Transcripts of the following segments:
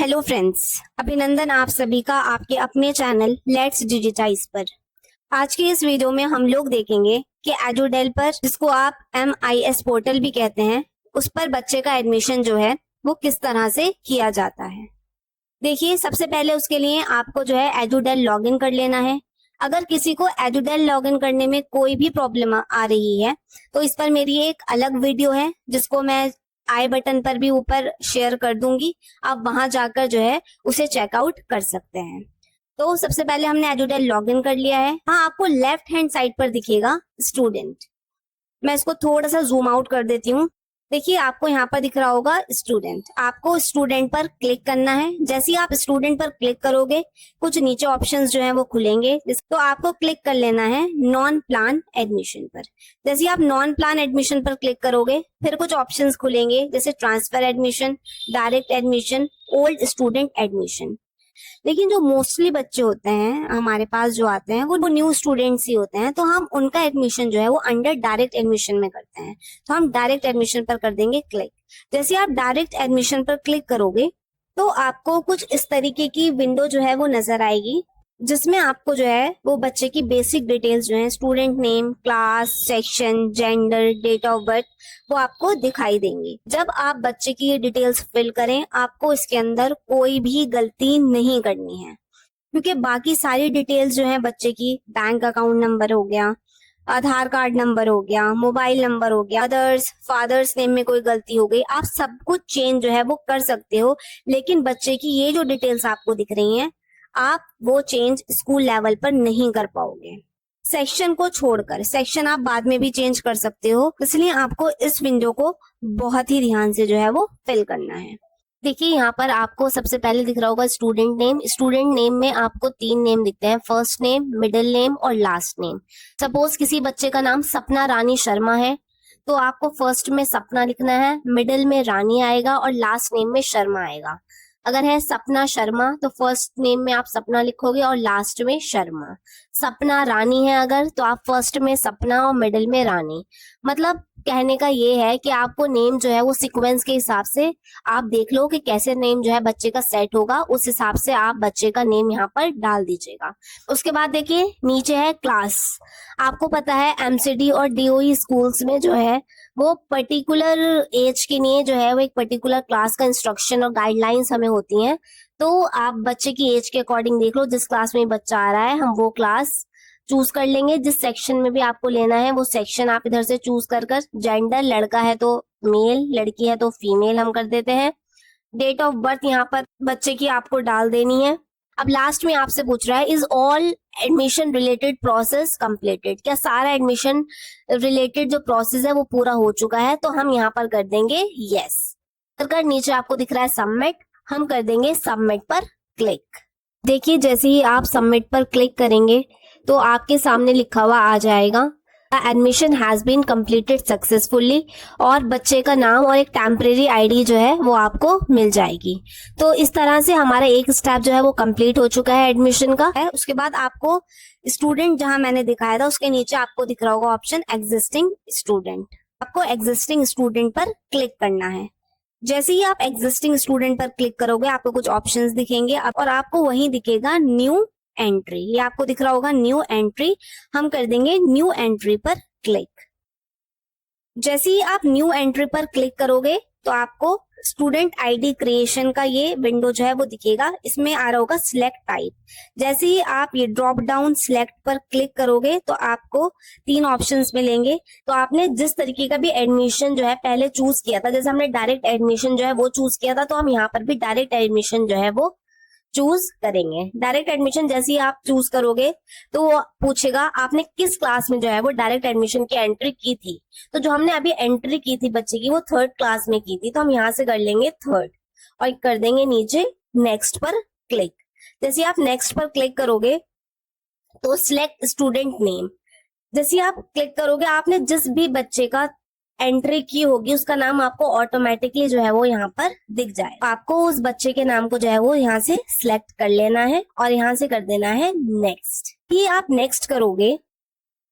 Hello friends, अभिनंदन आप सभी का आपके अपने चैनल लेट्स डिजिटाइज पर। आज के इस वीडियो में हम लोग देखेंगे कि एडुडेल पर, जिसको आप MIS पोर्टल भी कहते हैं, उस पर बच्चे का एडमिशन जो है वो किस तरह से किया जाता है। देखिए, सबसे पहले उसके लिए आपको जो है एडुडेल लॉगिन कर लेना है। अगर किसी को एडुडेल लॉगिन करने में कोई भी प्रॉब्लम आ रही है तो इस पर मेरी एक अलग वीडियो है, जिसको मैं आई बटन पर भी ऊपर शेयर कर दूंगी। आप वहां जाकर जो है उसे चेकआउट कर सकते हैं। तो सबसे पहले हमने एडुडेल लॉगिन कर लिया है। हाँ, आपको लेफ्ट हैंड साइड पर दिखेगा स्टूडेंट। मैं इसको थोड़ा सा जूम आउट कर देती हूँ। देखिए, आपको यहाँ पर दिख रहा होगा स्टूडेंट। आपको स्टूडेंट पर क्लिक करना है। जैसे ही आप स्टूडेंट पर क्लिक करोगे, कुछ नीचे ऑप्शंस जो हैं वो खुलेंगे, तो आपको क्लिक कर लेना है नॉन प्लान एडमिशन पर। जैसे ही आप नॉन प्लान एडमिशन पर क्लिक करोगे, फिर कुछ ऑप्शंस खुलेंगे, जैसे transfer admission, direct admission, old student admission. लेकिन जो मोस्टली बच्चे होते हैं हमारे पास जो आते हैं, वो न्यू स्टूडेंट्स ही होते हैं, तो हम उनका एडमिशन जो है वो अंडर डायरेक्ट एडमिशन में करते हैं। तो हम डायरेक्ट एडमिशन पर कर देंगे क्लिक। जैसे आप डायरेक्ट एडमिशन पर क्लिक करोगे तो आपको कुछ इस तरीके की विंडो जो है वो नजर आएगी, जिसमें आपको जो है वो बच्चे की बेसिक डिटेल्स जो है, student name, class, section, gender, date of birth, वो आपको दिखाई देंगी। जब आप बच्चे की ये डिटेल्स फिल करें, आपको इसके अंदर कोई भी गलती नहीं करनी है, क्योंकि बाकी सारी डिटेल्स जो है बच्चे की, बैंक अकाउंट नंबर हो गया, आधार कार्ड नंबर हो गया, मोबाइल नंबर हो गया, अदर्स, फादर्स नेम में कोई गलती हो गई, आप सब कुछ चेंज जो है वो कर सकते हो। लेकिन बच्चे की ये जो डिटेल्स आपको दिख रही हैं, आप वो चेंज स्कूल लेवल पर नहीं कर पाओगे। सेक्शन को छोड़कर, सेक्शन आप बाद में भी चेंज कर सकते हो, इसलिए आपको इस विंडो को बहुत ही ध्यान से जो है वो फिल करना है। देखिए, यहाँ पर आपको सबसे पहले दिख रहा होगा स्टूडेंट नेम। स्टूडेंट नेम में आपको 3 नेम दिखते हैं, फर्स्ट नेम, मिडिल नेम और लास्ट नेम। सपोज किसी बच्चे का नाम सपना रानी शर्मा है, तो आपको फर्स्ट में सपना लिखना है, मिडिल में रानी आएगा और लास्ट नेम में शर्मा आएगा। अगर है सपना शर्मा तो फर्स्ट नेम में आप सपना लिखोगे और लास्ट में शर्मा। सपना रानी है अगर, तो आप फर्स्ट में सपना और मिडिल में रानी। मतलब कहने का ये है कि आपको नेम जो है वो सीक्वेंस के हिसाब से आप देख लो कि कैसे नेम जो है बच्चे का सेट होगा, उस हिसाब से आप बच्चे का नेम यहाँ पर डाल दीजिएगा। उसके बाद देखिए, नीचे है क्लास। आपको पता है MCD और DOE स्कूल्स में जो है वो पर्टिकुलर एज के लिए जो है वो एक पर्टिकुलर क्लास का इंस्ट्रक्शन और गाइडलाइंस हमें होती हैं। तो आप बच्चे की एज के अकॉर्डिंग देख लो, जिस क्लास में बच्चा आ रहा है हम वो क्लास चूज कर लेंगे। जिस सेक्शन में भी आपको लेना है वो सेक्शन आप इधर से चूज कर कर, जेंडर लड़का है तो मेल, लड़की है तो फीमेल हम कर देते हैं। डेट ऑफ बर्थ यहाँ पर बच्चे की आपको डाल देनी है। अब लास्ट में आपसे पूछ रहा है, is all admission related process completed, क्या सारा एडमिशन रिलेटेड जो प्रोसेस है वो पूरा हो चुका है? तो हम यहाँ पर कर देंगे यस। कर नीचे आपको दिख रहा है सबमिट, हम कर देंगे सबमिट पर क्लिक। देखिए, जैसे ही आप सबमिट पर क्लिक करेंगे तो आपके सामने लिखा हुआ आ जाएगा admission has been completed successfully, और बच्चे का नाम और एक टेम्परेरी ID जो है वो आपको मिल जाएगी। तो इस तरह से हमारा एक स्टेप जो है वो कंप्लीट हो चुका है एडमिशन का। उसके बाद आपको स्टूडेंट जहां मैंने दिखाया था उसके नीचे आपको दिख रहा होगा ऑप्शन एग्जिस्टिंग स्टूडेंट। आपको एग्जिस्टिंग स्टूडेंट पर क्लिक करना है। जैसे ही आप एग्जिस्टिंग स्टूडेंट पर क्लिक करोगे, आपको कुछ ऑप्शंस दिखेंगे और आपको वहीं दिखेगा न्यू एंट्री। ये आपको दिख रहा होगा न्यू एंट्री, हम कर देंगे न्यू एंट्री पर क्लिक। जैसे ही आप न्यू एंट्री पर क्लिक करोगे तो आपको स्टूडेंट ID क्रिएशन का ये विंडो जो है वो दिखेगा। इसमें आ रहा होगा सिलेक्ट टाइप। जैसे ही आप ये ड्रॉप डाउन सिलेक्ट पर क्लिक करोगे तो आपको 3 ऑप्शंस मिलेंगे। तो आपने जिस तरीके का भी एडमिशन जो है पहले चूज किया था, जैसे हमने डायरेक्ट एडमिशन जो है वो चूज किया था, तो हम यहाँ पर भी डायरेक्ट एडमिशन जो है वो चूज करेंगे। डायरेक्ट एडमिशन जैसे ही आप चूज करोगे तो वो पूछेगा आपने किस क्लास में जो है वो डायरेक्ट एडमिशन की एंट्री की थी। तो जो हमने अभी एंट्री की थी बच्चे की, वो 3rd क्लास में की थी, तो हम यहाँ से कर लेंगे 3rd और कर देंगे नीचे नेक्स्ट पर क्लिक। जैसे आप नेक्स्ट पर क्लिक करोगे तो सिलेक्ट स्टूडेंट नेम। जैसे आप क्लिक करोगे, आपने जिस भी बच्चे का एंट्री की होगी उसका नाम आपको ऑटोमेटिकली जो है वो यहाँ पर दिख जाए। आपको उस बच्चे के नाम को जो है वो यहाँ से सिलेक्ट कर लेना है और यहाँ से कर देना है नेक्स्ट। ये आप नेक्स्ट करोगे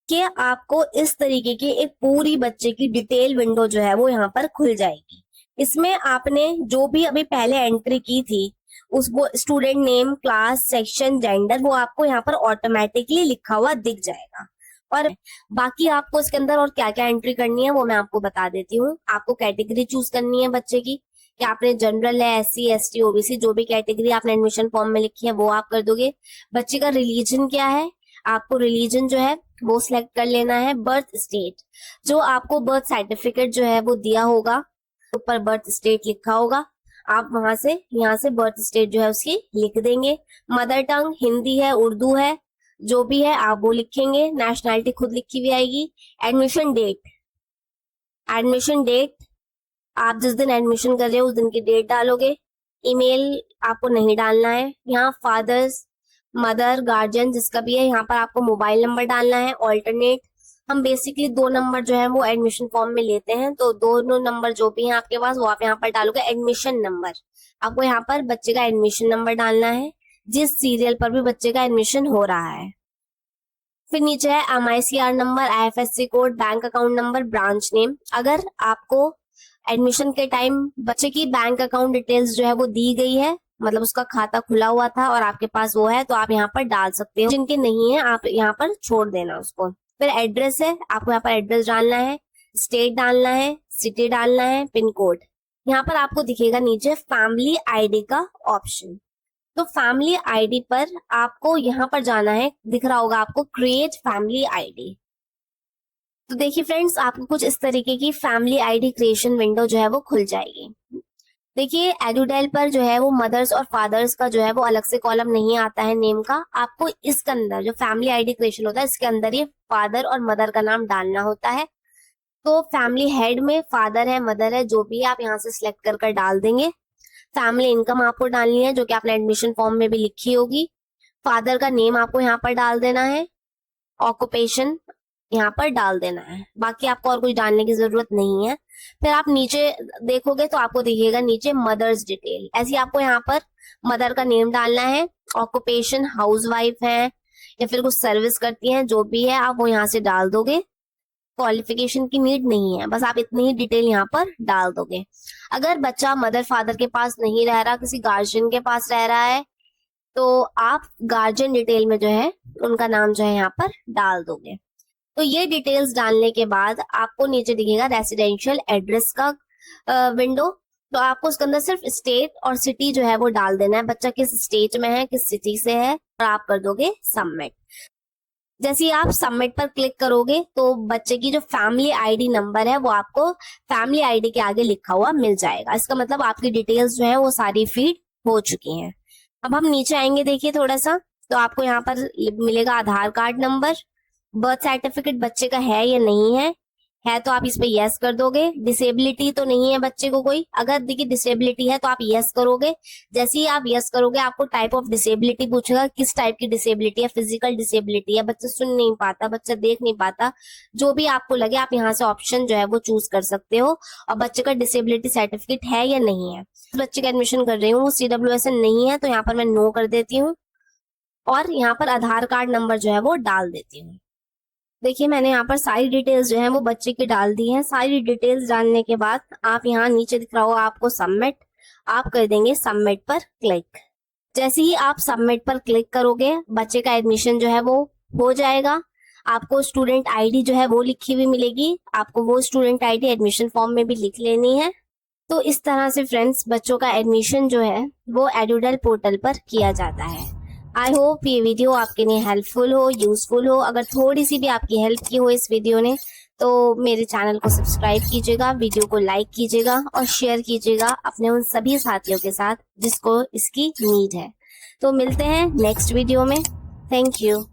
कि आपको इस तरीके की एक पूरी बच्चे की डिटेल विंडो जो है वो यहाँ पर खुल जाएगी। इसमें आपने जो भी अभी पहले एंट्री की थी उस वो student name, class, section, gender, वो आपको यहाँ पर ऑटोमेटिकली लिखा हुआ दिख जाएगा। और बाकी आपको इसके अंदर और क्या क्या एंट्री करनी है वो मैं आपको बता देती हूँ। आपको कैटेगरी चूज करनी है बच्चे की, कि आपने जनरल है, SC ST OBC, जो भी कैटेगरी आपने एडमिशन फॉर्म में लिखी है वो आप कर दोगे। बच्चे का रिलीजन क्या है, आपको रिलीजन जो है वो सिलेक्ट कर लेना है। बर्थ स्टेट, जो आपको बर्थ सर्टिफिकेट जो है वो दिया होगा, ऊपर बर्थ स्टेट लिखा होगा, आप वहां से यहाँ से बर्थ स्टेट जो है उसकी लिख देंगे। मदर टंग हिंदी है, उर्दू है, जो भी है आप वो लिखेंगे। नेशनैलिटी खुद लिखी हुई आएगी। एडमिशन डेट, एडमिशन डेट आप जिस दिन एडमिशन कर रहे हो उस दिन की डेट डालोगे। ईमेल आपको नहीं डालना है। यहाँ फादर्स, मदर, गार्जियन जिसका भी है, यहाँ पर आपको मोबाइल नंबर डालना है। ऑल्टरनेट, हम बेसिकली 2 नंबर जो है वो एडमिशन फॉर्म में लेते हैं, तो दोनों नंबर जो भी है आपके पास वो आप यहाँ पर डालोगे। एडमिशन नंबर, आपको यहाँ पर बच्चे का एडमिशन नंबर डालना है, जिस सीरियल पर भी बच्चे का एडमिशन हो रहा है। फिर नीचे है MICR number, IFSC code, bank account number, branch name. अगर आपको एडमिशन के टाइम बच्चे की बैंक अकाउंट डिटेल्स जो है वो दी गई है, मतलब उसका खाता खुला हुआ था और आपके पास वो है, तो आप यहाँ पर डाल सकते हो। जिनके नहीं है आप यहाँ पर छोड़ देना उसको। फिर एड्रेस है, आपको यहाँ पर एड्रेस डालना है, स्टेट डालना है, सिटी डालना है, पिन कोड। यहाँ पर आपको दिखेगा नीचे फैमिली ID का ऑप्शन, तो फैमिली ID पर आपको यहाँ पर जाना है। दिख रहा होगा आपको क्रिएट फैमिली ID। तो देखिए फ्रेंड्स, आपको कुछ इस तरीके की फैमिली ID क्रिएशन विंडो जो है वो खुल जाएगी। देखिए एडुडेल पर जो है वो मदर्स और फादर्स का जो है वो अलग से कॉलम नहीं आता है नेम का। आपको इसके अंदर जो फैमिली ID क्रिएशन होता है इसके अंदर ये फादर और मदर का नाम डालना होता है। तो फैमिली हेड में फादर है, मदर है, जो भी आप यहाँ से सिलेक्ट कर डाल देंगे। फैमिली इनकम आपको डालनी है, जो कि आपने एडमिशन फॉर्म में भी लिखी होगी। फादर का नेम आपको यहाँ पर डाल देना है। ऑक्यूपेशन यहाँ पर डाल देना है। बाकी आपको और कुछ डालने की जरूरत नहीं है। फिर आप नीचे देखोगे तो आपको दिखेगा नीचे मदर्स डिटेल। ऐसे आपको यहाँ पर मदर का नेम डालना है। ऑक्यूपेशन हाउसवाइफ है या फिर कुछ सर्विस करती हैं, जो भी है आप वो यहाँ से डाल दोगे। क्वालिफिकेशन की नीड नहीं है, बस आप इतनी ही डिटेल यहाँ पर डाल दोगे। अगर बच्चा मदर फादर के पास नहीं रह रहा, किसी गार्जियन के पास रह रहा है, तो आप गार्जियन डिटेल में जो है उनका नाम जो है यहाँ पर डाल दोगे। तो ये डिटेल्स डालने के बाद आपको नीचे दिखेगा रेसिडेंशियल एड्रेस का विंडो। तो आपको उसके अंदर सिर्फ स्टेट और सिटी जो है वो डाल देना है, बच्चा किस स्टेट में है, किस सिटी से है, और आप कर दोगे सबमिट। जैसे ही आप सबमिट पर क्लिक करोगे तो बच्चे की जो फैमिली ID नंबर है वो आपको फैमिली ID के आगे लिखा हुआ मिल जाएगा। इसका मतलब आपकी डिटेल्स जो है वो सारी फीड हो चुकी हैं। अब हम नीचे आएंगे, देखिए थोड़ा सा, तो आपको यहाँ पर मिलेगा आधार कार्ड नंबर। बर्थ सर्टिफिकेट बच्चे का है या नहीं है तो आप इस पे यस कर दोगे। डिसेबिलिटी तो नहीं है बच्चे को कोई, अगर देखिए डिसेबिलिटी है तो आप यस करोगे। जैसे ही आप यस करोगे आपको टाइप ऑफ डिसेबिलिटी पूछेगा, किस टाइप की डिसेबिलिटी है, फिजिकल डिसेबिलिटी है, बच्चा सुन नहीं पाता, बच्चा देख नहीं पाता, जो भी आपको लगे आप यहाँ से ऑप्शन जो है वो चूज कर सकते हो। और बच्चे का डिसेबिलिटी सर्टिफिकेट है या नहीं है, बच्चे का एडमिशन कर रही हूँ, CWSN नहीं है तो यहाँ पर मैं नो कर देती हूँ और यहाँ पर आधार कार्ड नंबर जो है वो डाल देती हूँ। देखिए मैंने यहाँ पर सारी डिटेल्स जो है वो बच्चे की डाल दी हैं। सारी डिटेल्स डालने के बाद आप यहाँ नीचे दिख रहा होगा आपको सबमिट, आप कर देंगे सबमिट पर क्लिक। जैसे ही आप सबमिट पर क्लिक करोगे बच्चे का एडमिशन जो है वो हो जाएगा। आपको स्टूडेंट ID जो है वो लिखी हुई मिलेगी, आपको वो स्टूडेंट ID एडमिशन फॉर्म में भी लिख लेनी है। तो इस तरह से फ्रेंड्स बच्चों का एडमिशन जो है वो एडुडेल पोर्टल पर किया जाता है। आई होप ये वीडियो आपके लिए हेल्पफुल हो, यूजफुल हो। अगर थोड़ी सी भी आपकी हेल्प की हो इस वीडियो ने तो मेरे चैनल को सब्सक्राइब कीजिएगा, वीडियो को लाइक कीजिएगा और शेयर कीजिएगा अपने उन सभी साथियों के साथ जिसको इसकी नीड है। तो मिलते हैं नेक्स्ट वीडियो में। Thank you.